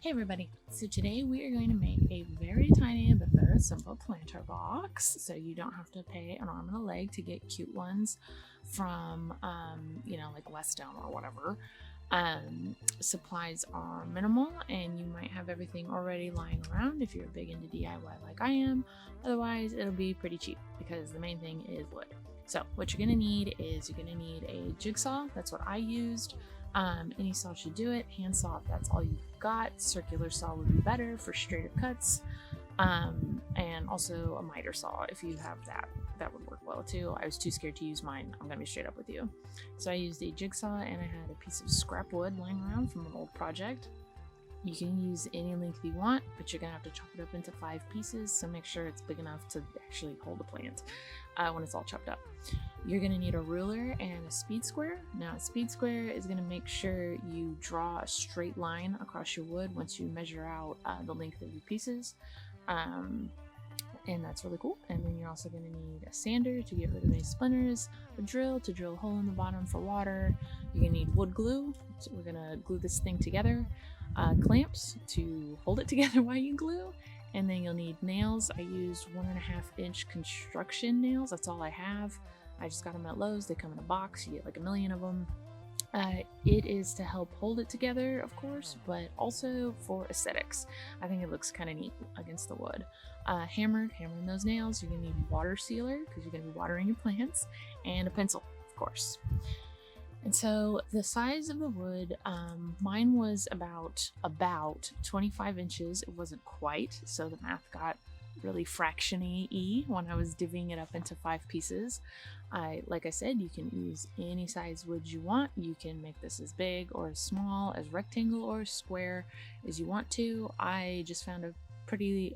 Hey everybody, so today we are going to make a very tiny but very simple planter box, so you don't have to pay an arm and a leg to get cute ones from, like Westone or whatever. Supplies are minimal and you might have everything already lying around if you're big into DIY like I am. Otherwise, it'll be pretty cheap because the main thing is wood. So what you're going to need is you're going to need a jigsaw. That's what I used. Any saw should do it. Hand saw if that's all you've got. Circular saw would be better for straighter cuts. And also a miter saw if you have that. That would work well too. I was too scared to use mine. I'm gonna be straight up with you. So I used a jigsaw and I had a piece of scrap wood lying around from an old project. You can use any length you want, but you're gonna have to chop it up into 5 pieces, so make sure it's big enough to actually hold the plant when it's all chopped up. You're gonna need a ruler and a speed square. Now a speed square is gonna make sure you draw a straight line across your wood once you measure out the length of your pieces. And that's really cool. And then you're also going to need a sander to get rid of any splinters, a drill to drill a hole in the bottom for water. You're going to need wood glue. So we're going to glue this thing together, clamps to hold it together while you glue, and then you'll need nails. I used 1.5-inch construction nails. That's all I have. I just got them at Lowe's. They come in a box. You get like a million of them. It is to help hold it together, of course, but also for aesthetics. I think it looks kind of neat against the wood. Hammering those nails. You're going to need water sealer because you're going to be watering your plants, and a pencil, of course. And so the size of the wood, mine was about 25 inches. It wasn't quite, so the math got really fraction-y when I was divvying it up into 5 pieces. Like I said, you can use any size wood you want. You can make this as big or as small, as rectangle or square as you want to. I just found a pretty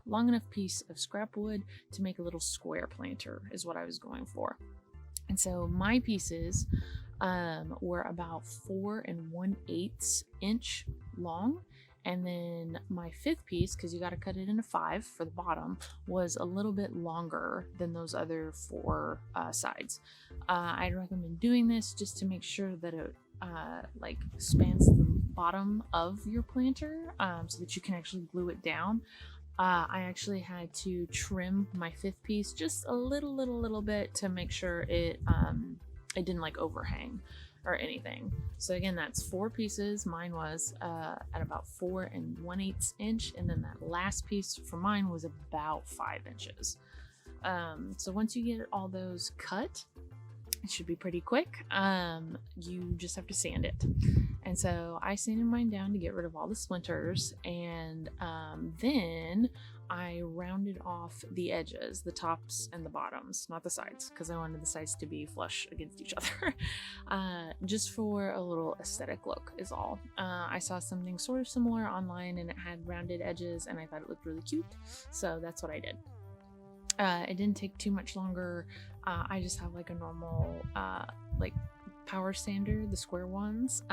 long enough piece of scrap wood to make a little square planter is what I was going for. And so my pieces were about 4 1/8 inch long. And then my 5th piece, because you got to cut it into 5 for the bottom, was a little bit longer than those other 4 sides. I'd recommend doing this just to make sure that it spans the bottom of your planter so that you can actually glue it down. I actually had to trim my 5th piece just a little bit to make sure it didn't overhang or anything. So again, that's 4 pieces. Mine was at about 4 1/8 inch, and then that last piece for mine was about 5 inches. So once you get all those cut, it should be pretty quick. You just have to sand it. And so I sanded mine down to get rid of all the splinters, and then I rounded off the edges, the tops and the bottoms, not the sides, because I wanted the sides to be flush against each other. Just for a little aesthetic look is all. I saw something sort of similar online and it had rounded edges and I thought it looked really cute, so that's what I did. It didn't take too much longer. I just have a normal power sander, the square ones.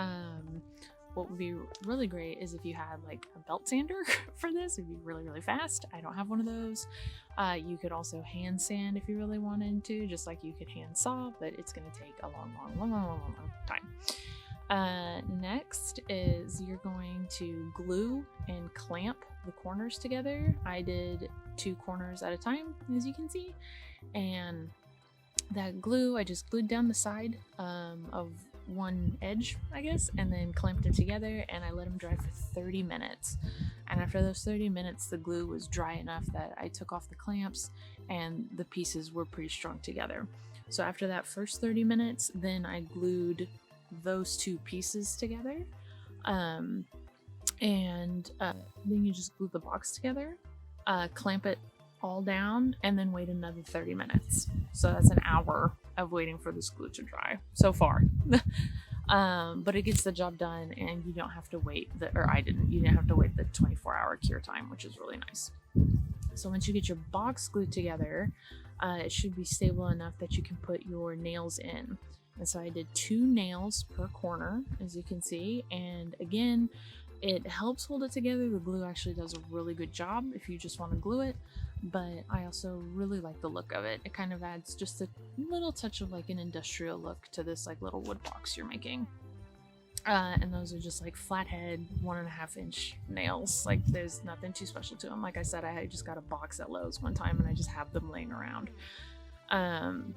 What would be really great is if you had a belt sander for this. It'd be really fast. I don't have one of those. You could also hand sand if you really wanted to, just like you could hand saw, but it's going to take a long time. Next is you're going to glue and clamp the corners together. I did 2 corners at a time, as you can see, and that glue I just glued down the side of one edge, I guess, and then clamped them together, and I let them dry for 30 minutes. And after those 30 minutes, the glue was dry enough that I took off the clamps and the pieces were pretty strung together. So after that first 30 minutes, then I glued those 2 pieces together, and then you just glue the box together, clamp it all down, and then wait another 30 minutes. So that's an hour of waiting for this glue to dry so far. But it gets the job done, and you don't have to wait you didn't have to wait the 24-hour cure time, which is really nice. So once you get your box glued together, it should be stable enough that you can put your nails in. And so I did 2 nails per corner, as you can see, and again, it helps hold it together. The glue actually does a really good job if you just want to glue it, but I also really like the look of it. It kind of adds just a little touch of an industrial look to this little wood box you're making. And those are just like flathead 1.5-inch nails. Like there's nothing too special to them. Like I said, I just got a box at Lowe's one time and I just have them laying around. And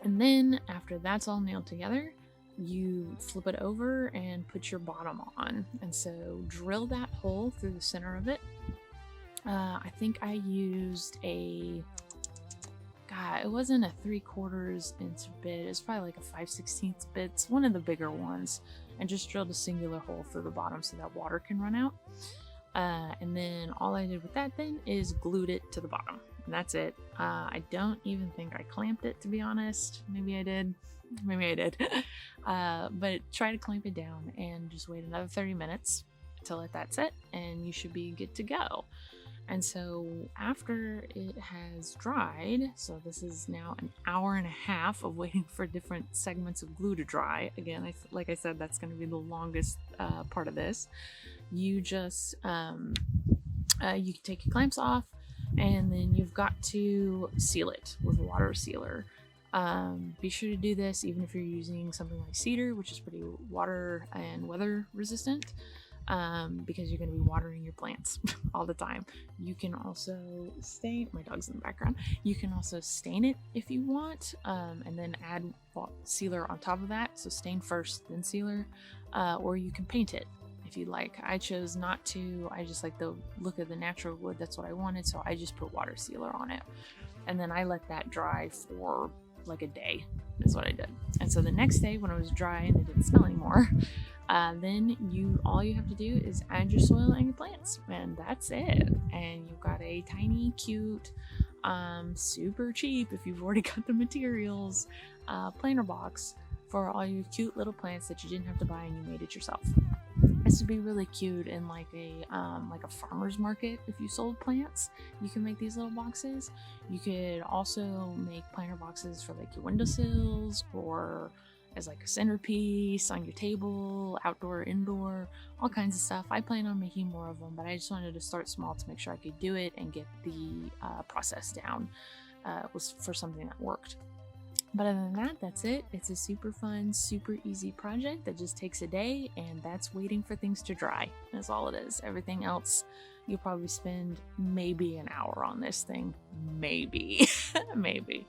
then after that's all nailed together, you flip it over and put your bottom on. And so drill that hole through the center of it. I think I used it wasn't a 3/4 inch bit. It's probably like a 5/16 bit. It's one of the bigger ones. And just drilled a singular hole through the bottom so that water can run out. And then all I did with that then is glued it to the bottom. And that's it. I don't even think I clamped it, to be honest. Maybe I did. But try to clamp it down and just wait another 30 minutes to let that set, and you should be good to go. And so after it has dried, so this is now an hour and a half of waiting for different segments of glue to dry. Again, like I said, that's going to be the longest part of this. You just, you can take your clamps off, and then you've got to seal it with a water sealer. Be sure to do this even if you're using something like cedar, which is pretty water and weather resistant. Because you're going to be watering your plants all the time. You can also stain, my dog's in the background, you can also stain it if you want, and then add sealer on top of that. So stain first, then sealer, or you can paint it if you'd like. I chose not to. I just like the look of the natural wood. That's what I wanted, so I just put water sealer on it. And then I let that dry for like a day is what I did. And so the next day when it was dry and it didn't smell anymore, then all you have to do is add your soil and your plants, and that's it. And you've got a tiny, cute, super cheap, if you've already got the materials, planter box for all your cute little plants that you didn't have to buy and you made it yourself. This would be really cute in like a farmer's market. If you sold plants, you can make these little boxes. You could also make planter boxes for like your windowsills, or as like a centerpiece on your table, outdoor, indoor, all kinds of stuff. I plan on making more of them, but I just wanted to start small to make sure I could do it and get the process down. Was for something that worked. But other than that, that's it. It's a super fun, super easy project that just takes a day, and that's waiting for things to dry. That's all it is. Everything else, you'll probably spend maybe an hour on this thing. Maybe. Maybe.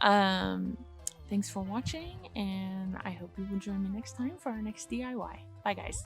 Thanks for watching, and I hope you will join me next time for our next DIY. Bye, guys.